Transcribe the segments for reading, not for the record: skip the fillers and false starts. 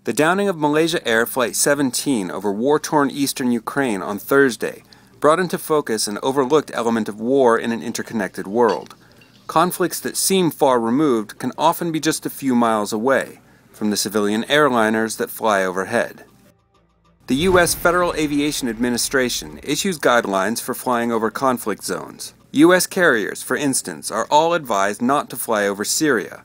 The downing of Malaysia Air Flight 17 over war-torn eastern Ukraine on Thursday brought into focus an overlooked element of war in an interconnected world. Conflicts that seem far removed can often be just a few miles away from the civilian airliners that fly overhead. The U.S. Federal Aviation Administration issues guidelines for flying over conflict zones. U.S. carriers, for instance, are all advised not to fly over Syria.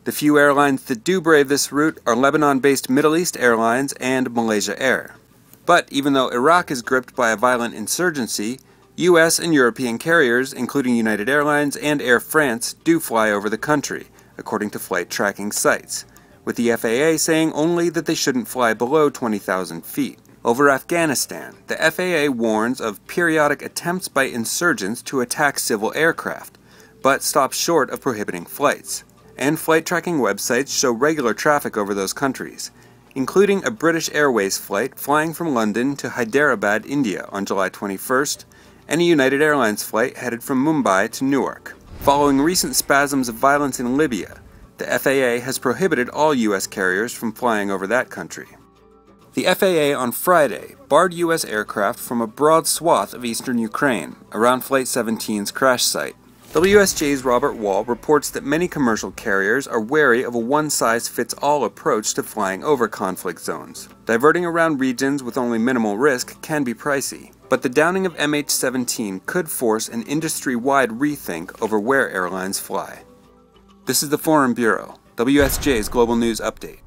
The few airlines that do brave this route are Lebanon-based Middle East Airlines and Malaysia Air. But even though Iraq is gripped by a violent insurgency, U.S. and European carriers, including United Airlines and Air France, do fly over the country, according to flight tracking sites, with the FAA saying only that they shouldn't fly below 20,000 feet. Over Afghanistan, the FAA warns of periodic attempts by insurgents to attack civil aircraft, but stops short of prohibiting flights. And flight tracking websites show regular traffic over those countries, including a British Airways flight flying from London to Hyderabad, India on July 21st, and a United Airlines flight headed from Mumbai to Newark. Following recent spasms of violence in Libya, the FAA has prohibited all U.S. carriers from flying over that country. The FAA on Friday barred U.S. aircraft from a broad swath of eastern Ukraine, around Flight 17's crash site. WSJ's Robert Wall reports that many commercial carriers are wary of a one-size-fits-all approach to flying over conflict zones. Diverting around regions with only minimal risk can be pricey, but the downing of MH17 could force an industry-wide rethink over where airlines fly. This is the Foreign Bureau, WSJ's Global News Update.